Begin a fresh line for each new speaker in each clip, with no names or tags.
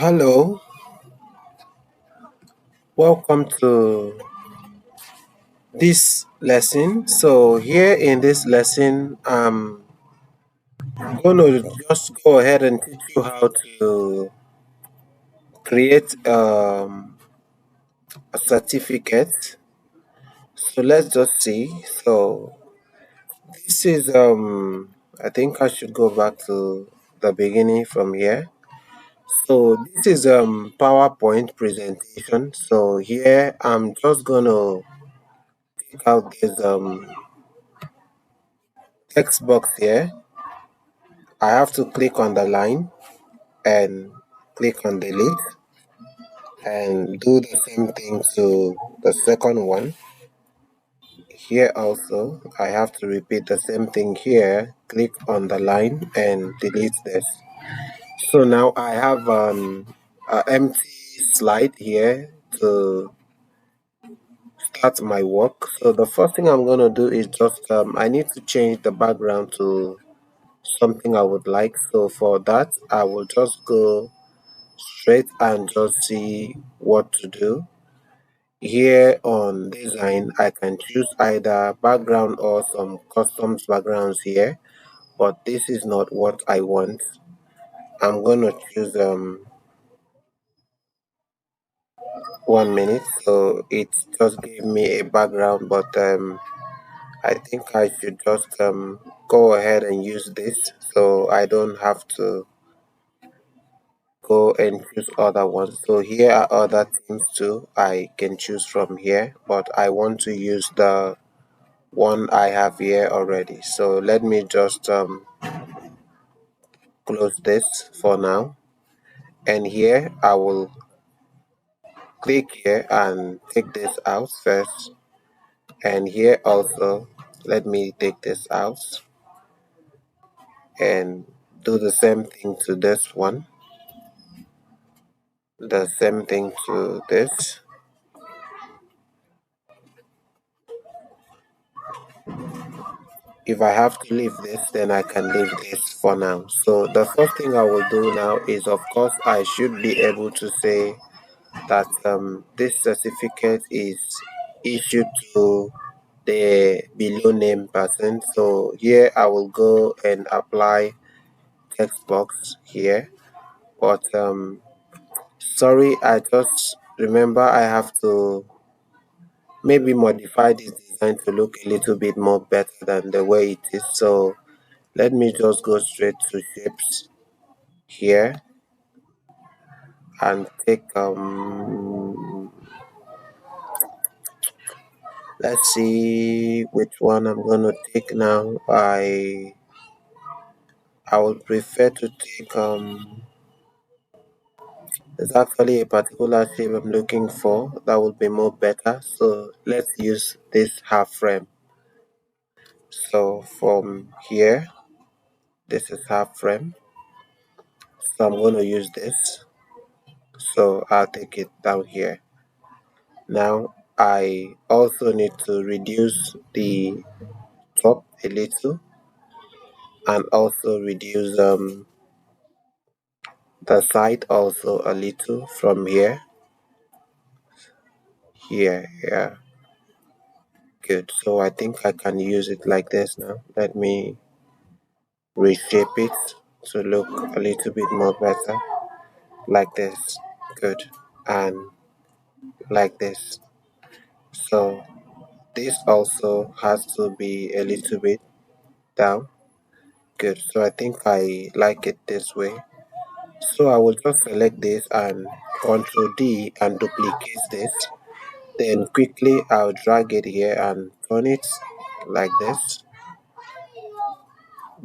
Hello, welcome to this lesson. So here in this lesson, I'm going to just go ahead and teach you how to create a certificate. So let's just see. So this is I think I should go back to the beginning from here. So this is PowerPoint presentation. So here I'm just gonna take out this text box here. I have to click on the line and click on delete and do the same thing to the second one. Here also, I have to repeat the same thing here. Click on the line and delete this. So now I have an empty slide here to start my work. So the first thing I'm going to do is just I need to change the background to something I would like. So for that, I will just go straight and just see what to do. Here on design, I can choose either background or some customs backgrounds here, but this is not what I want. I'm gonna choose 1 minute. So it just gave me a background, but I think I should just go ahead and use this so I don't have to go and choose other ones. So here are other things too I can choose from here, but I want to use the one I have here already. So let me just close this for now, and here I will click here and take this out first, and here also let me take this out and do the same thing to this one, the same thing to this. If I have to leave this, then I can leave this for now. So the first thing I will do now is, of course, I should be able to say that this certificate is issued to the below name person. So here I will go and apply text box here. But sorry, I just remember I have to maybe modify this design to look a little bit more better than the way it is. So let me just go straight to shapes here and take let's see which one I'm gonna take now. I would prefer to take there's actually a particular shape I'm looking for that would be more better. So let's use this half frame. So from here, this is half frame. So I'm gonna use this. So I'll take it down here. Now I also need to reduce the top a little and also reduce the side also a little from here. Good. So I think I can use it like this now. Let me reshape it to look a little bit more better like this. Good. And like this. So this also has to be a little bit down. Good. So I think I like it this way. So I will just select this and Ctrl D and duplicate this. Then quickly I'll drag it here and turn it like this.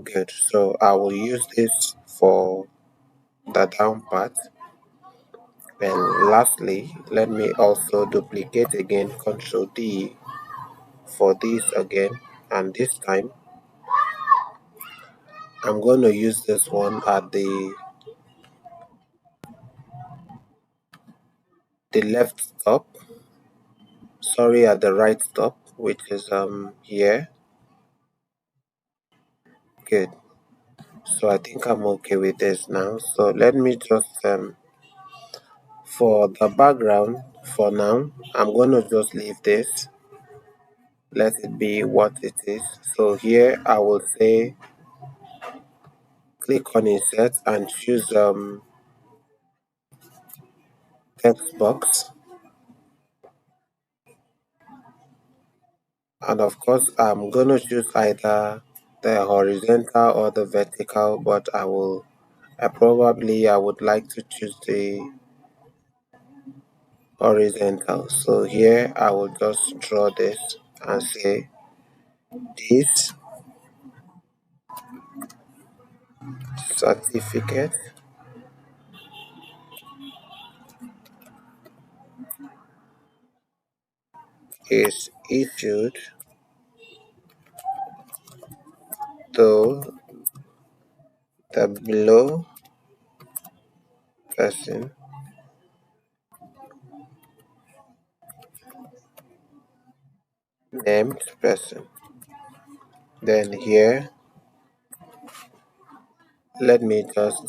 Good. So I will use this for the down part. And lastly, let me also duplicate again, Ctrl D for this again. And this time, I'm going to use this one at the left top. Sorry, at the right top, which is here. Good. So I think I'm okay with this now. So let me just For the background, for now, I'm going to just leave this. Let it be what it is. So here I will say click on insert and choose text box, and of course I'm going to choose either the horizontal or the vertical, but I would like to choose the horizontal. So here I will just draw this and say this certificate is issued to the below person, named person. Then here, let me just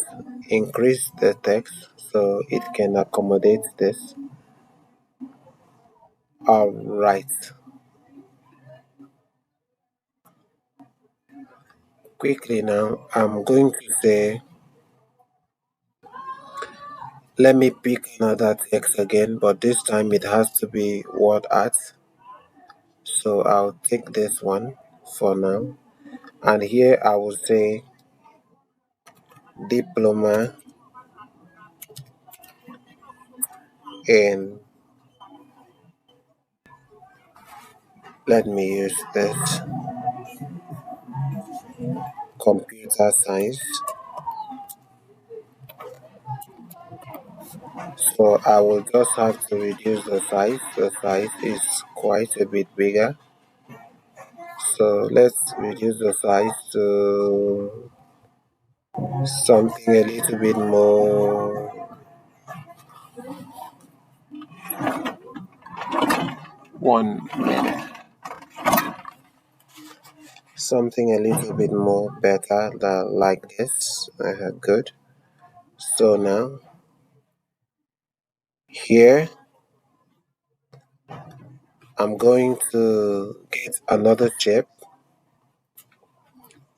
increase the text so it can accommodate this. Alright, quickly now, I'm going to say, let me pick another text again, but this time it has to be word art. So I'll take this one for now. And here I will say diploma in, let me use this, computer science. So I will just have to reduce the size. The size is quite a bit bigger. So let's reduce the size to something a little bit more, 1 minute, something a little bit more better than like this. Good. So now here I'm going to get another shape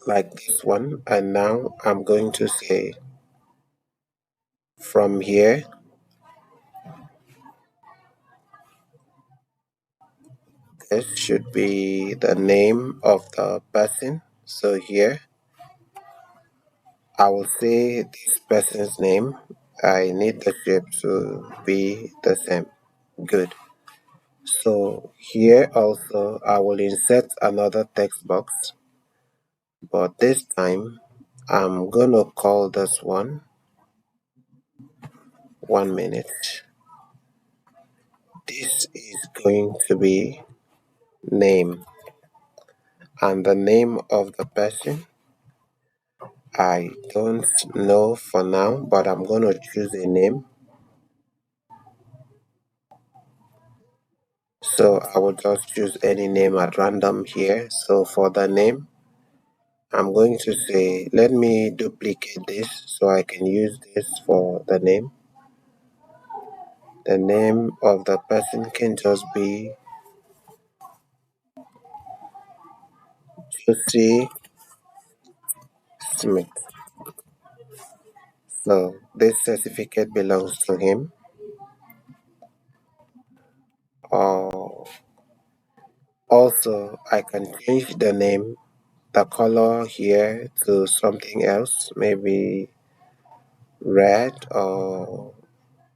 like this one, and now I'm going to say from here this should be the name of the person. So here I will say this person's name. I need the shape to be the same. Good. So here also I will insert another text box, but this time I'm gonna call this one 1 minute. This is going to be name, and the name of the person I don't know for now, but I'm gonna choose a name. So I will just choose any name at random here. So for the name, I'm going to say, let me duplicate this so I can use this for the name. The name of the person can just be Josie Smith. So this certificate belongs to him. Or also, I can change the name, the color here to something else, maybe red or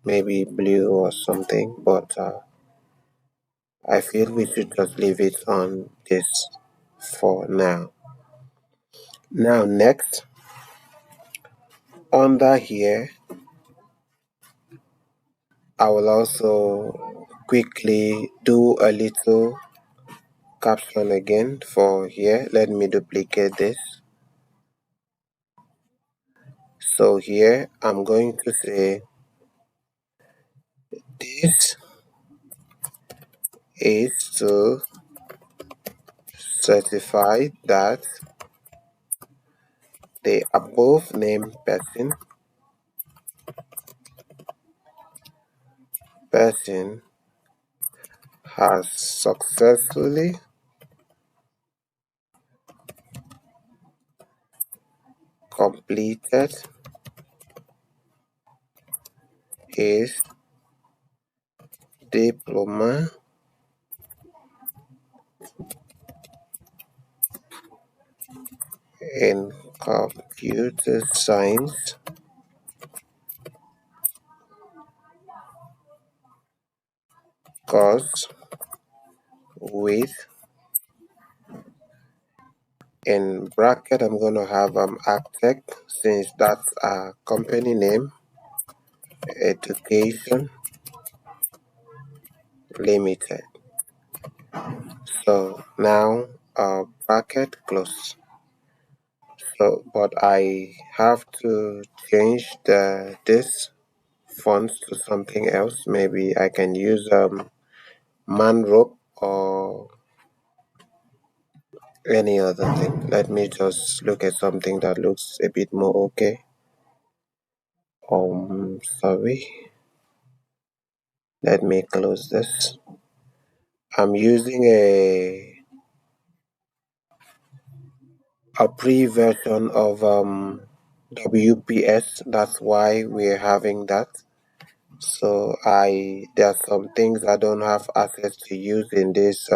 maybe blue or something, but I feel we should just leave it on this for now. Now next, under here, I will also quickly do a little caption again for here. Let me duplicate this. So here I'm going to say this is to certify that the above named person person has successfully completed his diploma in computer science course with, in bracket I'm going to have Arc-tech, since that's a company name, Education Limited. So now bracket close. So but I have to change this font to something else. Maybe I can use man rope or any other thing. Let me just look at something that looks a bit more okay. Sorry. Let me close this. I'm using a pre-version of WPS. That's why we're having that. So there are some things I don't have access to use in this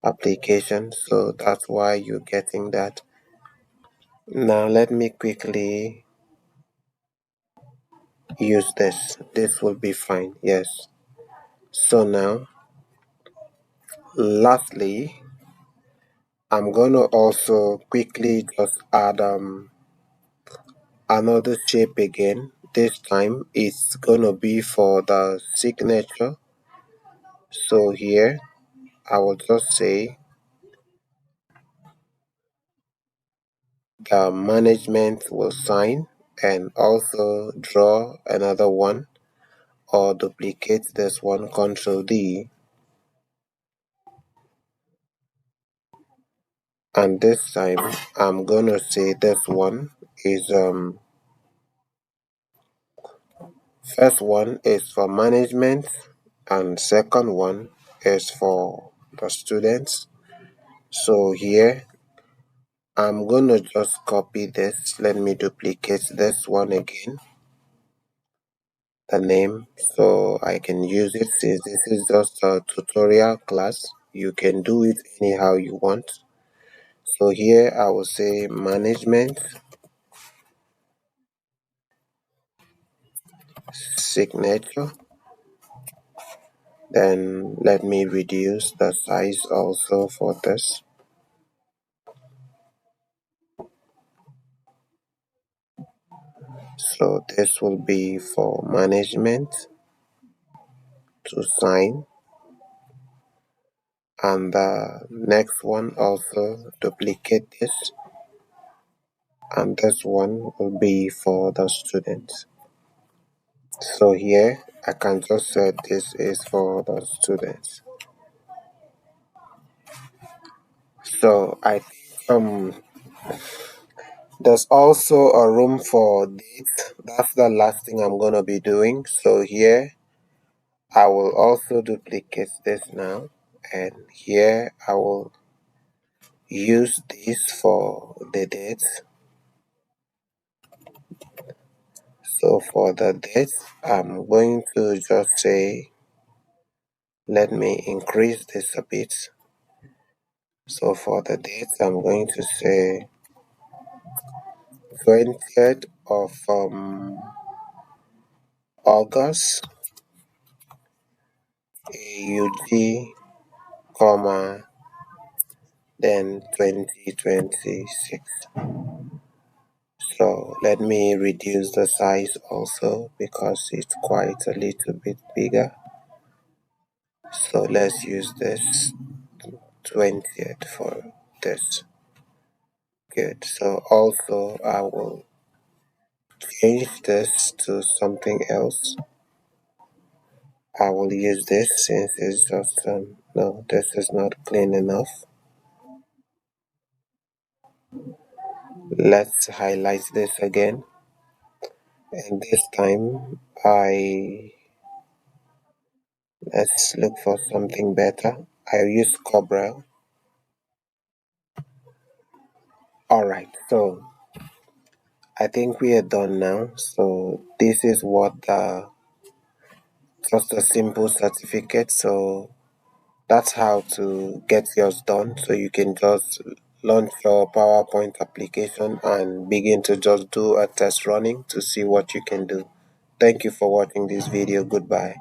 application. So that's why you're getting that. Now let me quickly use this. This will be fine. Yes. So now, lastly, I'm gonna also quickly just add another shape again. This time it's gonna be for the signature. So here I will just say the management will sign and also draw another one or duplicate this one, Control D. And this time I'm gonna say this one is first one is for management and second one is for the students. So here I'm gonna just copy this. Let me duplicate this one again, the name, so I can use it. Since this is just a tutorial class, you can do it anyhow you want. So here I will say management signature. Then let me reduce the size also for this. So this will be for management to sign, and the next one also duplicate this, and this one will be for the students. So here I can just say this is for the students. So I think there's also a room for date. That's the last thing I'm gonna be doing. So here I will also duplicate this now, and here I will use this for the dates. So for the dates, I'm going to just say, let me increase this a bit. So for the dates, I'm going to say 20th of August, AUG, comma, then 2026. So let me reduce the size also because it's quite a little bit bigger. So let's use this 20th for this. Good. So also I will change this to something else. I will use this since it's just no, this is not clean enough. Let's highlight this again, and this time I Let's look for something better. I use Corel. Alright, so I think we are done now. So this is what just a simple certificate. So that's how to get yours done. So you can just launch your PowerPoint application and begin to just do a test running to see what you can do. Thank you for watching this video. Goodbye.